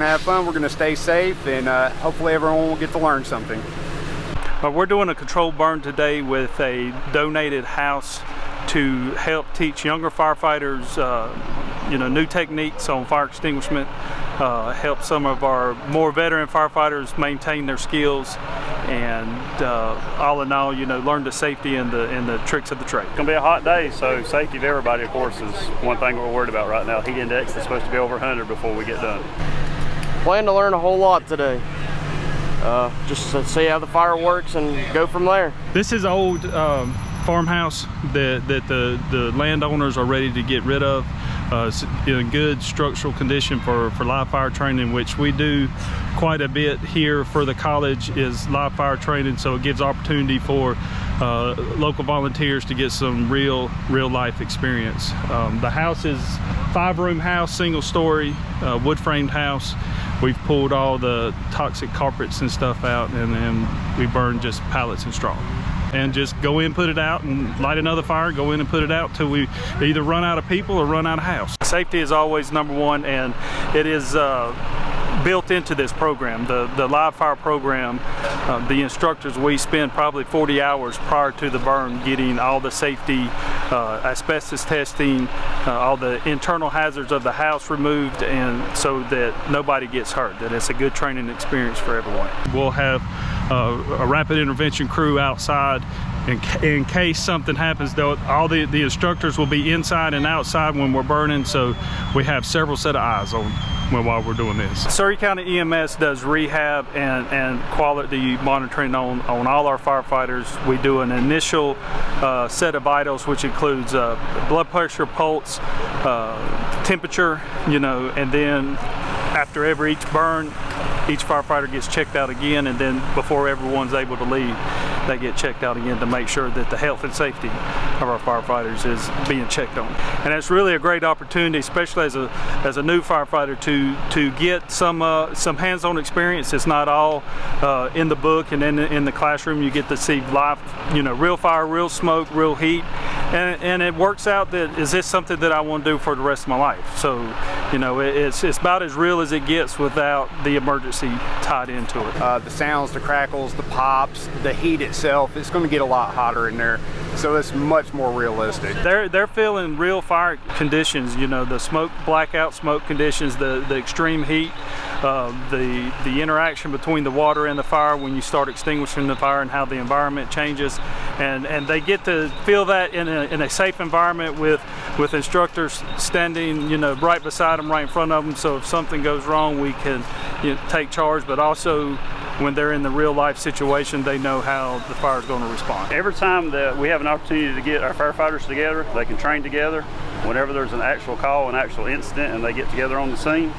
Have fun, we're going to stay safe, and hopefully everyone will get to learn something. We're doing a controlled burn today with a donated house to help teach younger firefighters new techniques on fire extinguishment, help some of our more veteran firefighters maintain their skills, and all in all, learn the safety and the tricks of the trade. It's going to be a hot day, so safety of everybody, of course, is one thing we're worried about right now. Heat index is supposed to be over 100 before we get done. Plan to learn a whole lot today. Just to see how the fire works and go from there. This is old farmhouse that the landowners are ready to get rid of. It's in good structural condition for live fire training, which we do quite a bit here for the college, is live fire training, so it gives opportunity for local volunteers to get some real life experience. The house is 5-room house, single story, wood framed house. We've pulled all the toxic carpets and stuff out, and then we burn just pallets and straw. And just go in, put it out, and light another fire, go in and put it out till we either run out of people or run out of house. Safety is always number one, and it is built into this program. The live fire program, the instructors, we spend probably 40 hours prior to the burn getting all the safety, asbestos testing, all the internal hazards of the house removed, and so that nobody gets hurt, that it's a good training experience for everyone. We'll have a rapid intervention crew outside in case something happens. Though all the instructors will be inside and outside when we're burning, so we have several set of eyes on while we're doing this. Surry County EMS does rehab and quality monitoring on all our firefighters. We do an initial set of vitals, which includes blood pressure, pulse, temperature, and then after each burn, each firefighter gets checked out again, and then before everyone's able to leave, they get checked out again to make sure that the health and safety of our firefighters is being checked on. And it's really a great opportunity, especially as a new firefighter, to get some hands-on experience. It's not all in the book and in the classroom. You get to see live, real fire, real smoke, real heat, and it works out that, is this something that I want to do for the rest of my life? So, it's about as real as it gets without the emergency tied into it. The sounds, the crackles, the pops, the heat itself, it's going to get a lot hotter in there, so it's much more realistic. They're feeling real fire conditions, the smoke, blackout smoke conditions, the extreme heat, the interaction between the water and the fire when you start extinguishing the fire, and how the environment changes, and they get to feel that in a safe environment with instructors standing right beside them, right in front of them, so if something goes wrong we can take charge, but also when they're in the real life situation, they know how the fire is going to respond. Every time that we have an opportunity to get our firefighters together, they can train together. Whenever there's an actual call, an actual incident, and they get together on the scene,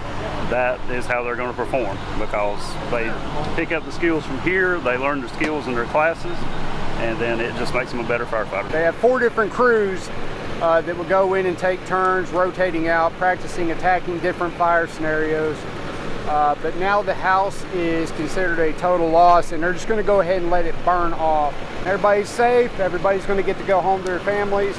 that is how they're going to perform, because they pick up the skills from here, they learn the skills in their classes, and then it just makes them a better firefighter. They have 4 different crews that will go in and take turns rotating out, practicing attacking different fire scenarios. But now the house is considered a total loss, and they're just going to go ahead and let it burn off. Everybody's safe, everybody's going to get to go home to their families.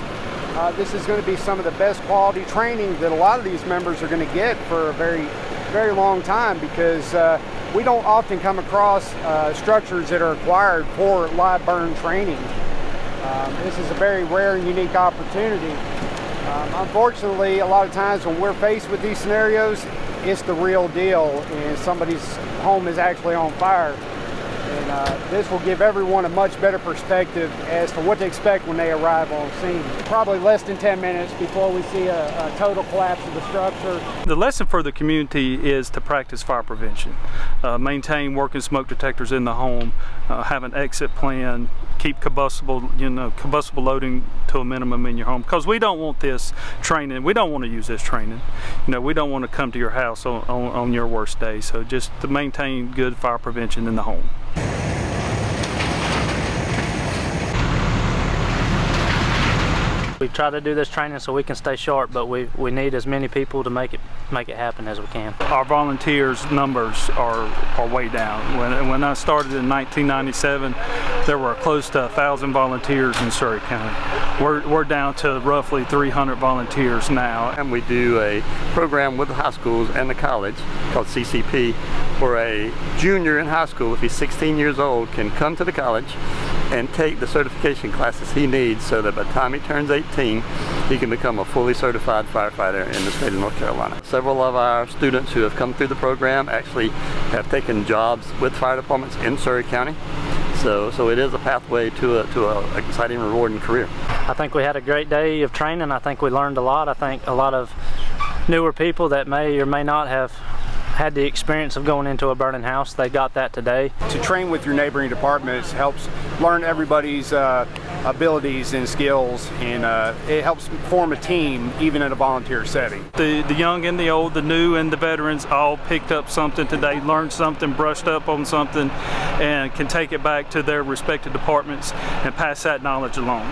This is going to be some of the best quality training that a lot of these members are going to get for a very, very long time, because we don't often come across structures that are acquired for live burn training. This is a very rare and unique opportunity. Unfortunately, a lot of times when we're faced with these scenarios, it's the real deal, and somebody's home is actually on fire. And this will give everyone a much better perspective as to what to expect when they arrive on scene. Probably less than 10 minutes before we see a total collapse of the structure. The lesson for the community is to practice fire prevention. Maintain working smoke detectors in the home, have an exit plan, keep combustible loading to a minimum in your home, because we don't want this training, we don't want to use this training. We don't want to come to your house on your worst day, so just to maintain good fire prevention in the home. We try to do this training so we can stay sharp, but we need as many people to make it happen as we can. Our volunteers numbers are way down. When I started in 1997, there were close to 1,000 volunteers in Surry County. We're down to roughly 300 volunteers now. And we do a program with the high schools and the college called CCP, where a junior in high school, if he's 16 years old, can come to the college and take the certification classes he needs so that by the time he turns 18, he can become a fully certified firefighter in the state of North Carolina. Several of our students who have come through the program actually have taken jobs with fire departments in Surry County. So it is a pathway to an exciting, rewarding career. I think we had a great day of training. I think we learned a lot. I think a lot of newer people that may or may not have had the experience of going into a burning house, they got that today. To train with your neighboring departments helps learn everybody's abilities and skills, and it helps form a team even in a volunteer setting. The young and the old, the new and the veterans all picked up something today, learned something, brushed up on something, and can take it back to their respective departments and pass that knowledge along.